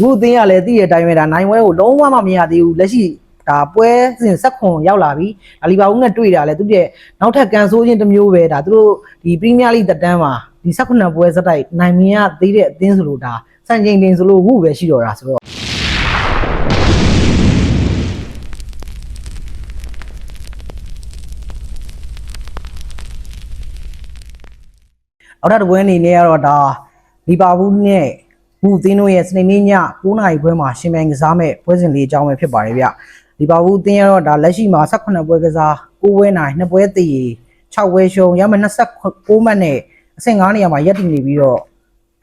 ဘူးအသင်းကလည်းတည့်ရတိုင်းပဲဒါနိုင်ပွဲကိုလုံးဝမမြင်ရသေးဘူးလက်ရှိဒါပွဲစဉ်ဆက်ခွန်ရောက်လာပြီဒါလီဗာပူးနဲ့တွေ့တာလဲသူရဲ့နောက်ထပ်ကန်ဆိုးခြင်းတစ်မျိုးပဲဒါသူတို့ဒီပရီးမီးယားလိတက်တန်းမှာဒီ18ပွဲစက်တိုက်နိုင်မြင်ရသေးတဲ့အသင်းဆိုလို့ဒါစံချိန်တင်ဆိုလို့ဝုပဲရှိတော့တာဆိုတော့နောက်ထပ်ပွဲအနေနဲ့ကတော့ဒါလီဗာပူးနဲ့ဘူးအသင်းတို့ရဲ့စနေနေ့ည9:00နာရီပွဲမှာရှင်ပြိုင်ကစားမဲ့ပွဲစဉ်လေးအကြောင်းပဲဖြစ်ပါတယ်ဗျလီဗာပူးအသင်းကတော့ဒါလက်ရှိမှာ18ပွဲကစား9ပွဲနိုင်2ပွဲတည်6ပွဲရှုံးရမှ29မှတ်နဲ့အဆင့်9နေရာမှာရပ်တည်နေပြီးတော့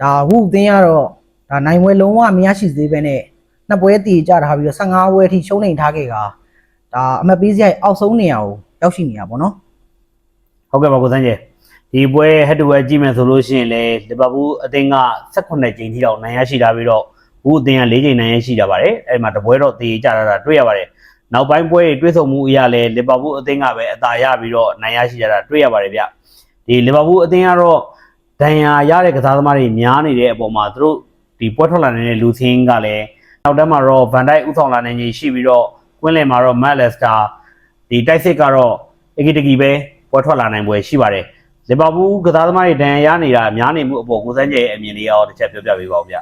ဒါဘူးအသင်းကတော့ဒါနိုင်ပွဲလုံးဝမရရှိသေးပဲနဲ့2ပွဲတည်ကြထားပြီးတော့15ပွဲအထိရှုံးနေထားခဲ့တာဒါအမှတ်ပေးစရိုက်အောက်ဆုံးနေရာကိုရောက်ရှိနေတာပေါ့နော်ဟုတ်ကဲ့ပါကိုစန်းကျဲဒီပွဲဟက်တူဝဲကြည့်မယ်ဆိုလို့ရှိရင်လေလီဗာပူးအသင်းက18ကြိမ်ထိတော့နိုင်ရရှိတာပြီးတော့ဘူးအသင်းက4ကြိမ်နိုင်ရရှိတာပါတယ်အဲ့မှာတပွဲတော့တည်ကြတာတွေ့ရပါတယ်နောက်ပိုင်းပွဲတွေတွေ့ဆုံမှုအရာလဲလီဗာပူးအသင်းကပဲအသာရပြီးတော့နိုင်ရရှိကြတာတွေ့ရပါတယ်ဗျဒီလီဗာပူးအသင်းကတော့ဒဏ်ရာရတဲ့ကစားသမားတွေများနေတဲ့အပေါ်မှာသူတို့ဒီပွဲထွက်လာနေတဲ့လူသင်းကလည်းနောက်တန်းမှာတော့ဗန်ဒိုက်ဥဆောင်လာနိုင်ခြင်းရှိပြီးတော့ကွင်းလယ်မှာတော့မက်လက်စတာဒီတိုက်စစ်ကတော့အကီတကီပဲပွဲထွက်လာနိုင်ပွဲရှိပါတယ်လီဗာပူးကစားသမားတွေဒဏ်ရာရနေတာများနေမှုအပေါ်ကိုစန်းကျဲရဲ့အမြင်လေးရောတစ်ချက်ပြောပြပေးပါဦးဗျ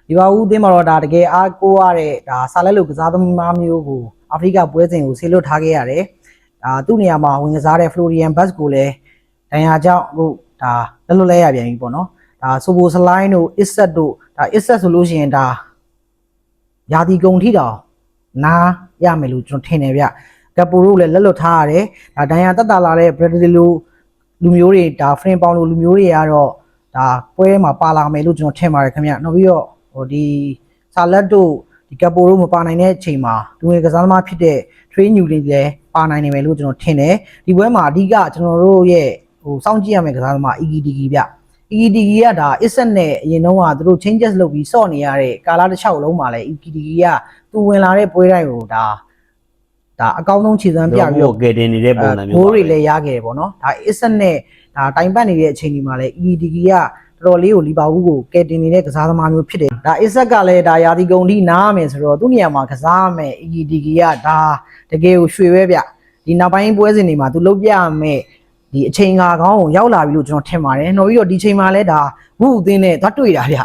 လီဗာပူးအသင်းမှာတော့ဒါတကယ်အားကိုးရတဲ့ဒါဆာလက်လိုကစားသမားမျိုးကိုအာဖရိကပွဲစဉ်ကိုဆေးလွတ်ထားခဲ့ရတယ်ဒါသူ့နေရာမှာဝင်ကစားတဲ့ဖလိုရီယန်ဘတ်ကိုလည်းဒဏ်ရာကြောင့်အခုဒါလက်လွတ်လဲရပြန်ပြီပေါ့နော်ဒါဆိုဘိုစလိုင်းတို့အစ်ဆက်တို့ဒါအစ်ဆက်ဆိုလို့ရှိရင်ဒါယာတီကုံထိတောင်နားရမယ်လို့ကျွန်တော်ထင်တယ်ဗျကပူတို့လည်းလက်လွတ်ထားရတယ်ဒါဒဏ်ရာတက်တာလာတဲ့ဘရက်ဒလီလိုလူမျိုးတွေဒါဖရင်ပေါင်လိုလူမျိုးတွေကတော့ဒါပွဲမှာပါလာမယ်လို့ကျွန်တော်ထင်ပါတယ်ခင်ဗျနောက်ပြီးတော့ဟိုဒီဆာလက်တို့ဒီကပိုတို့မပါနိုင်တဲ့အချိန်မှာလူငယ်ကစားသမားဖြစ်တဲ့ train new တွေလည်းပါနိုင်နေမယ်လို့ကျွန်တော်ထင်တယ်ဒီပွဲမှာအဓိကကျွန်တော်တို့ရဲ့ဟိုစောင့်ကြည့်ရမယ့်ကစားသမား EGDG ဗျ EGDG ကဒါ Isset နဲ့အရင်တုန်းကသူတို့ changes လုပ်ပြီးစော့နေရတဲ့ကာလာတစ်လျှောက်လုံးမှာလည်း EGDG ကသူဝင်လာတဲ့ပွဲတိုင်းကိုဒါအကောင်းဆုံးခြေစွမ်းပြပြီးတော့ကယ်တင်နေတဲ့ပုံစံမျိုးဘိုးတွေလည်းရခဲ့တယ်ပေါ့နော်ဒါ Isset နဲ့ဒါတိုင်ပတ်နေတဲ့အချိန်ဒီမှာလည်း EGDG ကတော်တော်လေးကိုလီဗာပူးကိုကယ်တင်နေတဲ့ကစားသမားမျိုးဖြစ်တယ်ဒါ Isset ကလည်းဒါယာတီကုံထိနားမယ်ဆိုတော့သူ့နေရာမှာကစားမယ် EGDG ကဒါတကယ်ကိုရွှေပဲဗျဒီနောက်ပိုင်းပွဲစဉ်တွေမှာသူလုပ်ပြမယ်ဒီအချိန်ကာကောင်းကိုရောက်လာပြီလို့ကျွန်တော်ထင်ပါတယ်နောက်ပြီးတော့ဒီချိန်မှာလည်းဒါဝုအသင်းနဲ့သွားတွေ့တာဗျ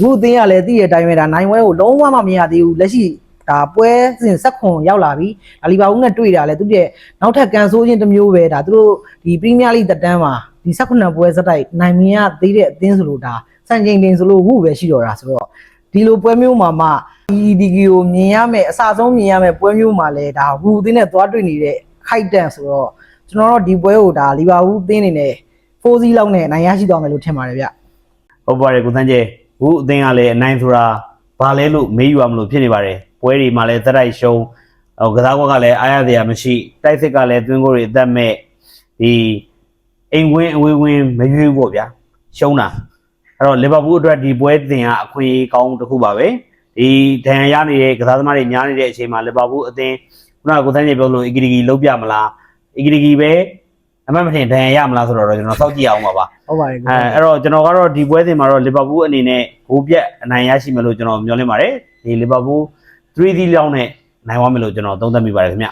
ဝုအသင်းကလည်းတည့်ရတိုင်းပဲဒါနိုင်ပွဲကိုလုံးဝမမြင်ရသေးဘူးလက်ရှိဒါပွဲစဉ်ဆက်ခွန်ရောက်လာပြီဒါလီဗာပူးနဲ့တွေ့တာလဲသူရဲ့နောက်ထပ်ကန်ဆိုးခြင်းတစ်မျိုးပဲဒါသူတို့ဒီပရီးမီးယားလိတက်တန်းမှာဒီ18ပွဲစက်တိုက်နိုင်မြင်ရသေးတဲ့အသင်းဆိုလို့ဒါစံချိန်တင်ဆိုလို့ဝုပဲရှိတော့တာဆိုတော့ဒီလိုပွဲမျိုးမှာမှဒီကိုမြင်ရမယ်အစဆုံးမြင်ရမယ်ပွဲမျိုးမှာလဲဒါဝုအသင်းနဲ့သွားတွေ့နေတဲ့ခိုက်တန်ဆိုတော့ကျွန်တော်တို့ဒီပွဲကိုဒါလီဗာပူးအသင်းနေနဲ့4-0လောက်နဲ့နိုင်ရရှိသွားမယ်လို့ထင်ပါတယ်ဗျဟုတ်ပါတယ်ကိုစန်းကျဲဝုအသင်းကလည်းအနိုင်ဆိုတာဘာလဲလို့မေးယူရမလို့ဖြစ်နေပါတယ်ပွဲတွေမှာလည်းသက်တိုက်ရှုံးကစားကွက်ကလည်းအားရစရာမရှိတိုက်စစ်ကလည်းသွင်းကိုတွေအသက်မဲ့ဒီအိမ်ဝင်းအဝေးဝင်းမရွေးဘူးပေါ့ဗျာရှုံးတာအဲ့တော့လီဗာပူးအတွက်ဒီပွဲတင်ကအခွင့်အရေးကောင်းတစ်ခုပါပဲဒီဒဏ်ရာရနေတဲ့ကစားသမားတွေများနေတဲ့အချိန်မှာလီဗာပူးအသင်းခုနကကိုစန်းကျဲပြောလို့အီဂီဂီလုံးပြမလားအီဂီဂီပဲအမှတ်မထင်ဒဏ်ရာရမလားဆိုတော့ကျွန်တော်စောင့်ကြည့်အောင်ပါဟုတ်ပါတယ်အဲ့တော့ကျွန်တော်ကတော့ဒီပွဲစဉ်မှာတော့လီဗာပူးအနေနဲ့ဂိုးပြတ်အနိုင်ရရှိမယ်လို့ကျွန်တော်မျှော်လင့်ပါတယ်ဒီလီဗာပူး3-0လောက်နဲ့နိုင်သွားမယ်လို့ကျွန်တော်သုံးသပ်မိပါတယ်ခင်ဗျ